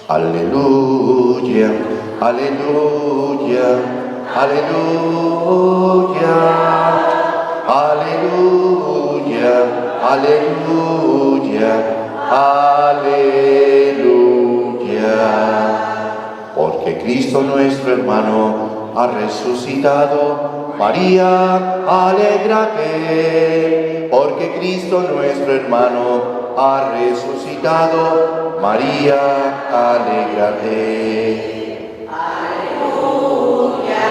Aleluya, aleluya, aleluya, aleluya, aleluya, aleluya. Porque Cristo nuestro hermano ha resucitado. María, alégrate. Porque Cristo nuestro hermano ha resucitado. María, alégrate. Aleluya,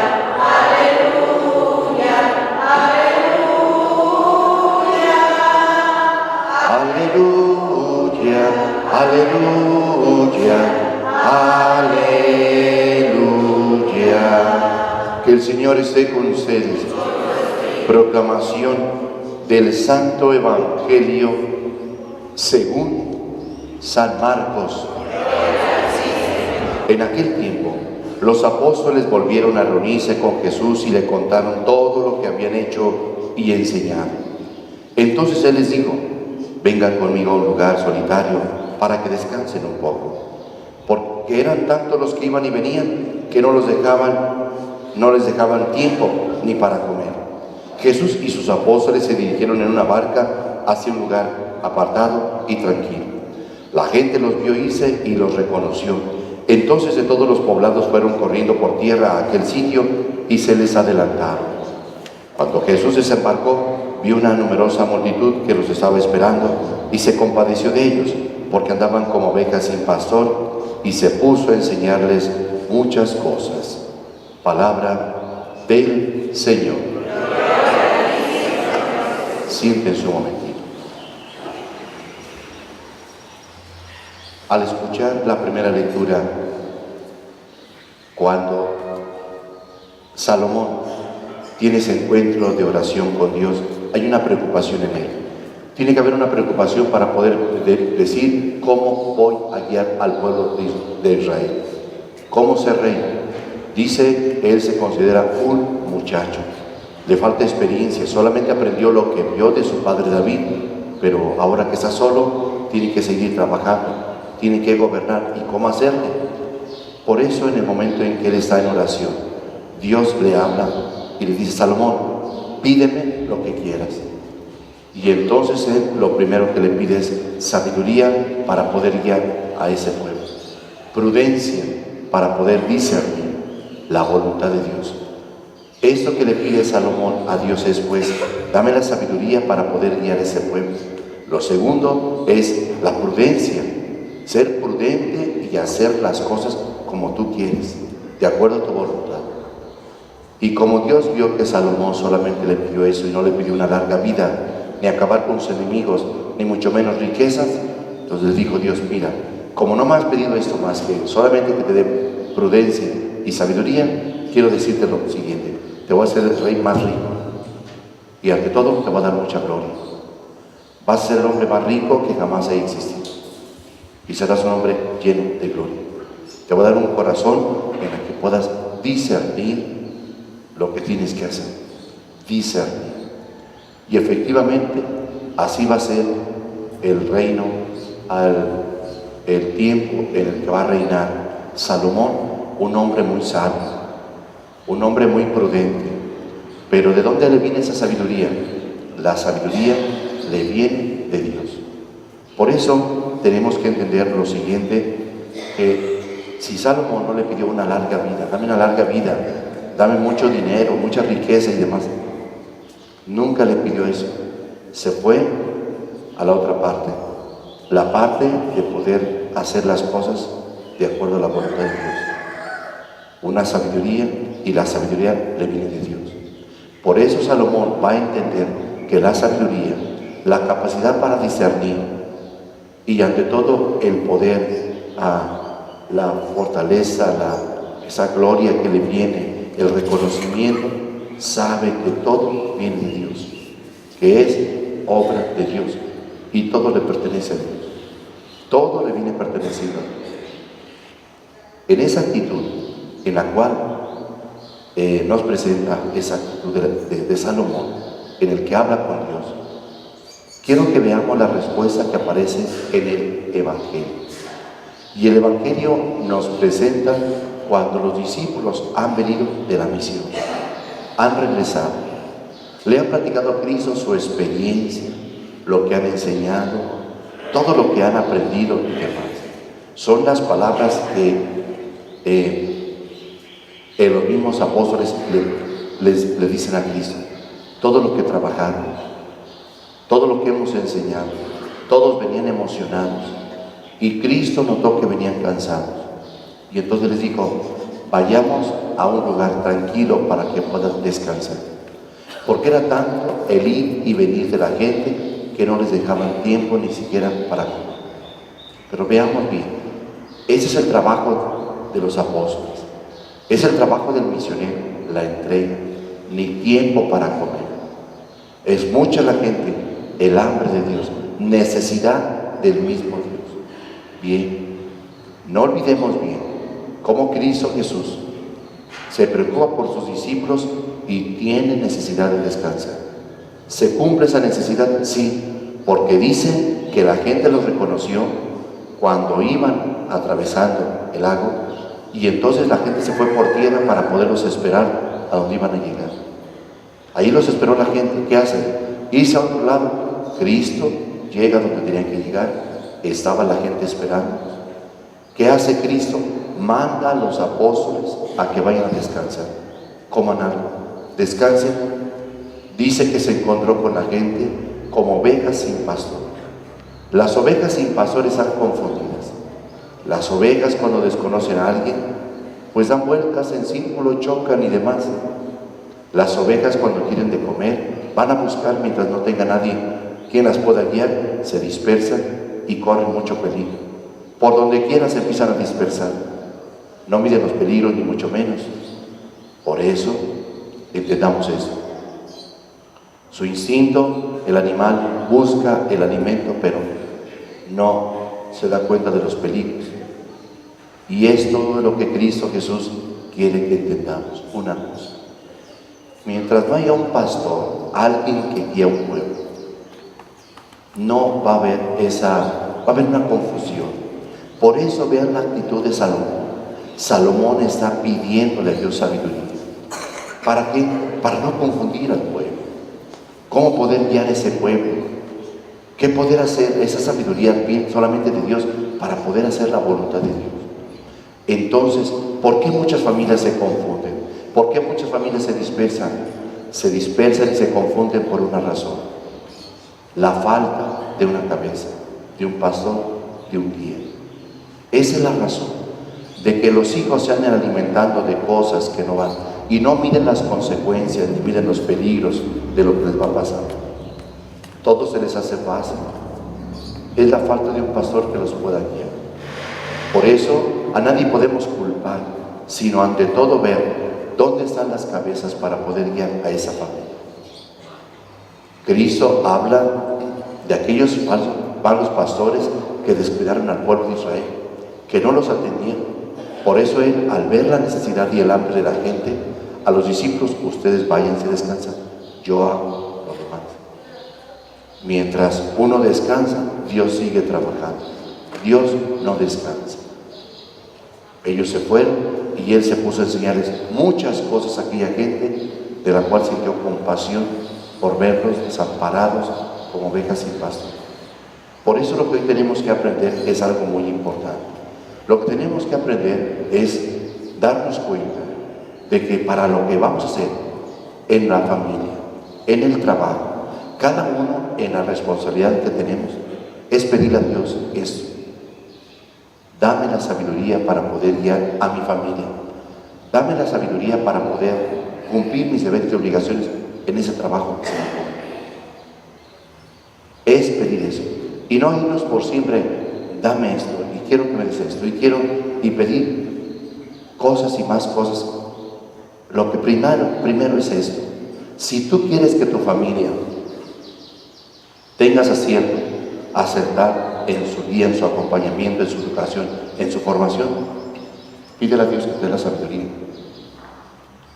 aleluya, aleluya. Aleluya, aleluya, aleluya. Que el Señor esté con ustedes. Proclamación del Santo Evangelio según San Marcos. En aquel tiempo, los apóstoles volvieron a reunirse con Jesús y le contaron todo lo que habían hecho y enseñado. Entonces Él les dijo: vengan conmigo a un lugar solitario para que descansen un poco. Porque eran tantos los que iban y venían que no les dejaban tiempo ni para comer. Jesús y sus apóstoles se dirigieron en una barca hacia un lugar apartado y tranquilo. La gente los vio irse y los reconoció. Entonces de todos los poblados fueron corriendo por tierra a aquel sitio y se les adelantaron. Cuando Jesús desembarcó, vio una numerosa multitud que los estaba esperando y se compadeció de ellos, porque andaban como ovejas sin pastor, y se puso a enseñarles muchas cosas. Palabra del Señor. Siéntense un momentito. Al escuchar la primera lectura, cuando Salomón tiene ese encuentro de oración con Dios, hay una preocupación en él. Tiene que haber una preocupación para poder decir cómo voy a guiar al pueblo de Israel, cómo ser rey. Dice, él se considera un muchacho, le falta experiencia, solamente aprendió lo que vio de su padre David, pero ahora que está solo, tiene que seguir trabajando. Tiene que gobernar. ¿Y cómo hacerle? Por eso en el momento en que él está en oración, Dios le habla y le dice: Salomón, pídeme lo que quieras. Y entonces él lo primero que le pide es sabiduría para poder guiar a ese pueblo, prudencia para poder discernir la voluntad de Dios. Esto que le pide Salomón a Dios es: pues, dame la sabiduría para poder guiar a ese pueblo. Lo segundo es la prudencia. Ser prudente y hacer las cosas como tú quieres, de acuerdo a tu voluntad. Y como Dios vio que Salomón solamente le pidió eso y no le pidió una larga vida, ni acabar con sus enemigos, ni mucho menos riquezas, entonces le dijo Dios: mira, como no me has pedido esto más que solamente que te dé prudencia y sabiduría, quiero decirte lo siguiente: te voy a hacer el rey más rico, y ante todo te voy a dar mucha gloria. Vas a ser el hombre más rico que jamás haya existido, y serás un hombre lleno de gloria. Te voy a dar un corazón en el que puedas discernir lo que tienes que hacer. Discernir. Y efectivamente, así va a ser el reino, el tiempo en el que va a reinar Salomón, un hombre muy sabio, un hombre muy prudente. Pero ¿de dónde le viene esa sabiduría? La sabiduría le viene de Dios. Por eso tenemos que entender lo siguiente, que si Salomón no le pidió una larga vida, dame una larga vida, dame mucho dinero, mucha riqueza y demás, nunca le pidió eso. Se fue a la otra parte, la parte de poder hacer las cosas de acuerdo a la voluntad de Dios. Una sabiduría, y la sabiduría le viene de Dios. Por eso Salomón va a entender que la sabiduría, la capacidad para discernir, y ante todo el poder, la fortaleza, esa gloria que le viene, el reconocimiento, sabe que todo viene de Dios, que es obra de Dios, y todo le pertenece a Dios, todo le viene perteneciendo a Dios. En esa actitud en la cual nos presenta esa actitud de Salomón, en el que habla con Dios, quiero que veamos la respuesta que aparece en el Evangelio. Y el Evangelio nos presenta cuando los discípulos han venido de la misión, han regresado, le han platicado a Cristo su experiencia, lo que han enseñado, todo lo que han aprendido y demás. Son las palabras que los mismos apóstoles le dicen a Cristo. Todo lo que trabajaron, todo lo que hemos enseñado, todos venían emocionados. Y Cristo notó que venían cansados. Y entonces les dijo, vayamos a un lugar tranquilo para que puedan descansar. Porque era tanto el ir y venir de la gente que no les dejaban tiempo ni siquiera para comer. Pero veamos bien, ese es el trabajo de los apóstoles. Es el trabajo del misionero, la entrega, ni tiempo para comer. Es mucha la gente, el hambre de Dios, necesidad del mismo Dios. Bien, no olvidemos bien cómo Cristo Jesús se preocupa por sus discípulos y tiene necesidad de descansar. ¿Se cumple esa necesidad? Sí, porque dice que la gente los reconoció cuando iban atravesando el lago y entonces la gente se fue por tierra para poderlos esperar a donde iban a llegar. Ahí los esperó la gente. ¿Qué hace? Irse a otro lado. Cristo llega donde tenían que llegar. Estaba la gente esperando. ¿Qué hace Cristo? Manda a los apóstoles a que vayan a descansar. Coman algo, descansen. Dice que se encontró con la gente como ovejas sin pastor. Las ovejas sin pastor están confundidas. Las ovejas, cuando desconocen a alguien, pues dan vueltas en círculo, chocan y demás. Las ovejas, cuando quieren de comer, van a buscar mientras no tenga nadie quien las pueda guiar, se dispersan y corren mucho peligro. Por donde quiera se empiezan a dispersar. No miden los peligros ni mucho menos. Por eso, entendamos eso. Su instinto, el animal busca el alimento, pero no se da cuenta de los peligros. Y es todo lo que Cristo Jesús quiere que entendamos. Una cosa. Mientras no haya un pastor, alguien que guíe a un pueblo, no va a haber va a haber una confusión. Por eso vean la actitud de Salomón. Salomón está pidiéndole a Dios sabiduría. ¿Para qué? Para no confundir al pueblo. ¿Cómo poder guiar ese pueblo? ¿Qué poder hacer? Esa sabiduría solamente de Dios para poder hacer la voluntad de Dios. Entonces, ¿por qué muchas familias se confunden? ¿Por qué muchas familias se dispersan? Se dispersan y se confunden por una razón. La falta de una cabeza, de un pastor, de un guía. Esa es la razón de que los hijos se anden alimentando de cosas que no van y no miden las consecuencias ni miden los peligros de lo que les va a pasar. Todo se les hace fácil. Es la falta de un pastor que los pueda guiar. Por eso a nadie podemos culpar, sino ante todo ver dónde están las cabezas para poder guiar a esa familia. Cristo habla de aquellos malos pastores que descuidaron al pueblo de Israel, que no los atendían. Por eso Él, al ver la necesidad y el hambre de la gente, a los discípulos, ustedes váyanse a descansar, yo hago lo demás. Mientras uno descansa, Dios sigue trabajando. Dios no descansa. Ellos se fueron y Él se puso a enseñarles muchas cosas a aquella gente, de la cual sintió compasión por verlos desamparados como ovejas sin pastor. Por eso lo que hoy tenemos que aprender es algo muy importante. Lo que tenemos que aprender es darnos cuenta de que para lo que vamos a hacer en la familia, en el trabajo, cada uno en la responsabilidad que tenemos, es pedirle a Dios eso. Dame la sabiduría para poder guiar a mi familia. Dame la sabiduría para poder cumplir mis deberes y obligaciones en ese trabajo que se me pone. Es pedir eso. Y no irnos por siempre, dame esto, y quiero que me des esto, y pedir cosas y más cosas. Lo que primero es esto. Si tú quieres que tu familia tengas acierto, acertar en su guía, en su acompañamiento, en su educación, en su formación, pídele a Dios que te dé la sabiduría.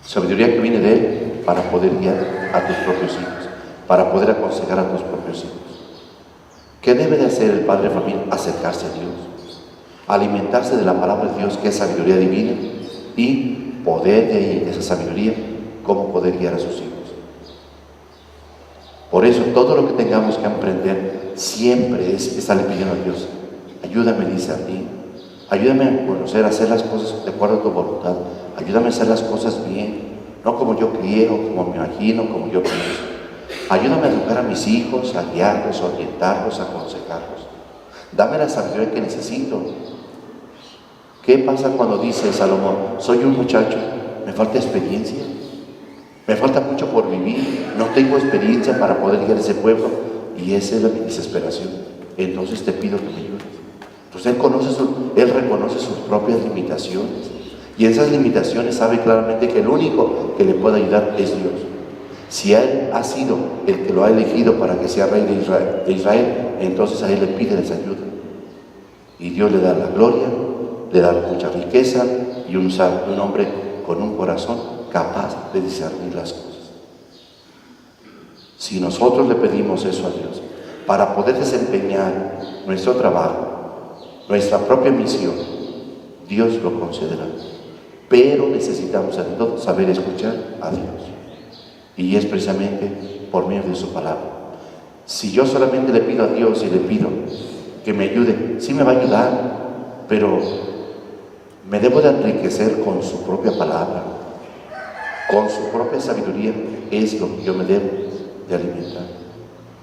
Sabiduría que viene de Él para poder guiar a tus propios hijos, para poder aconsejar a tus propios hijos. ¿Qué debe de hacer el padre de familia? Acercarse a Dios. alimentarse de la palabra de Dios, que es sabiduría divina, y poder de esa sabiduría, cómo poder guiar a sus hijos. Por eso todo lo que tengamos que aprender siempre es estarle pidiendo a Dios: ayúdame, dice a ti, ayúdame a conocer, a hacer las cosas de acuerdo a tu voluntad, ayúdame a hacer las cosas bien, no como yo quiero, como me imagino, como yo pienso. Ayúdame a educar a mis hijos, a guiarlos, a orientarlos, a aconsejarlos. Dame la sabiduría que necesito. ¿Qué pasa cuando dice Salomón: soy un muchacho, me falta experiencia, me falta mucho por vivir, no tengo experiencia para poder guiar a ese pueblo? Y esa es mi desesperación. Entonces te pido que me ayudes. Entonces él reconoce sus propias limitaciones, y en esas limitaciones sabe claramente que el único que le puede ayudar es Dios. Si él ha sido el que lo ha elegido para que sea rey de Israel, entonces a él le pide esa ayuda. Y Dios le da la gloria, le da mucha riqueza, y un hombre con un corazón capaz de discernir las cosas. Si nosotros le pedimos eso a Dios para poder desempeñar nuestro trabajo, nuestra propia misión, Dios lo concederá. Pero necesitamos ante todo saber escuchar a Dios, y es precisamente por medio de su palabra. Si yo solamente le pido a Dios y le pido que me ayude, sí me va a ayudar, pero me debo de enriquecer con su propia palabra, con su propia sabiduría. Es lo que yo me debo de alimentar.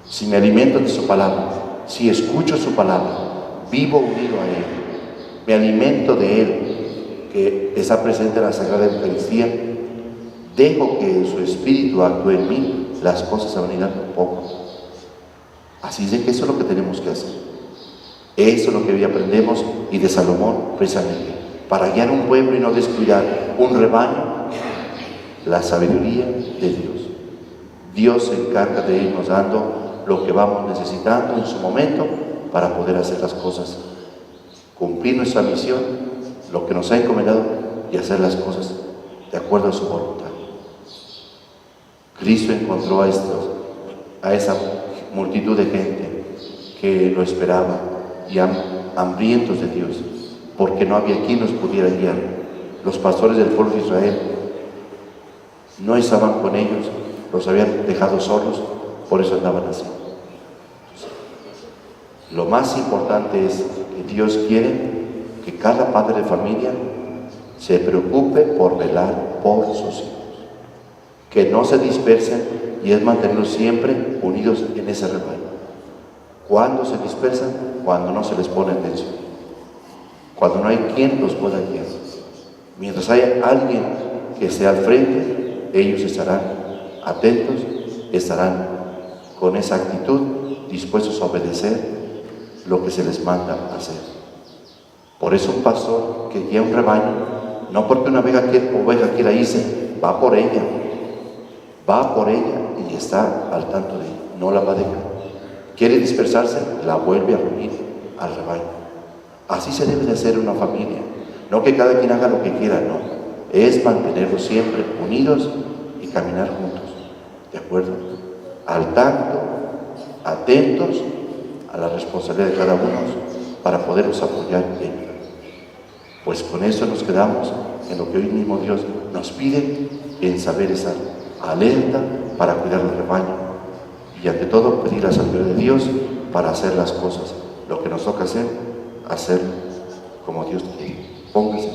Si me alimento de su palabra, si escucho su palabra, vivo unido a Él, me alimento de Él, que está presente en la Sagrada Eucaristía, dejo que su Espíritu actúe en mí, las cosas se van a ir dando poco. Así es de que eso es lo que tenemos que hacer. Eso es lo que hoy aprendemos, y de Salomón precisamente, para guiar un pueblo y no descuidar un rebaño, la sabiduría de Dios. Dios se encarga de irnos dando lo que vamos necesitando en su momento para poder hacer las cosas, cumplir nuestra misión, lo que nos ha encomendado, y hacer las cosas de acuerdo a su voluntad. Cristo encontró a esa multitud de gente que lo esperaba, y hambrientos de Dios, porque no había quien los pudiera guiar. Los pastores del pueblo de Israel no estaban con ellos, los habían dejado solos, por eso andaban así. Lo más importante es que Dios quiere que cada padre de familia se preocupe por velar por sus hijos, que no se dispersen, y es mantenerlos siempre unidos en ese rebaño. ¿Cuándo se dispersan? Cuando no se les pone atención, cuando no hay quien los pueda guiar. Mientras haya alguien que esté al frente, ellos estarán atentos, estarán con esa actitud, dispuestos a obedecer lo que se les manda hacer. Por eso un pastor que guía un rebaño, no porque una oveja quiera irse, va por ella y está al tanto de ella, no la va a dejar. Quiere dispersarse, la vuelve a reunir al rebaño. Así se debe de hacer una familia, no que cada quien haga lo que quiera, no, es mantenerlos siempre unidos y caminar juntos, ¿de acuerdo? Al tanto, atentos a la responsabilidad de cada uno para poderlos apoyar en ello. Pues con eso nos quedamos en lo que hoy mismo Dios nos pide, en saber estar alerta para cuidar el rebaño, y ante todo pedir la sabiduría de Dios para hacer las cosas, lo que nos toca hacer como Dios quiere. Póngase.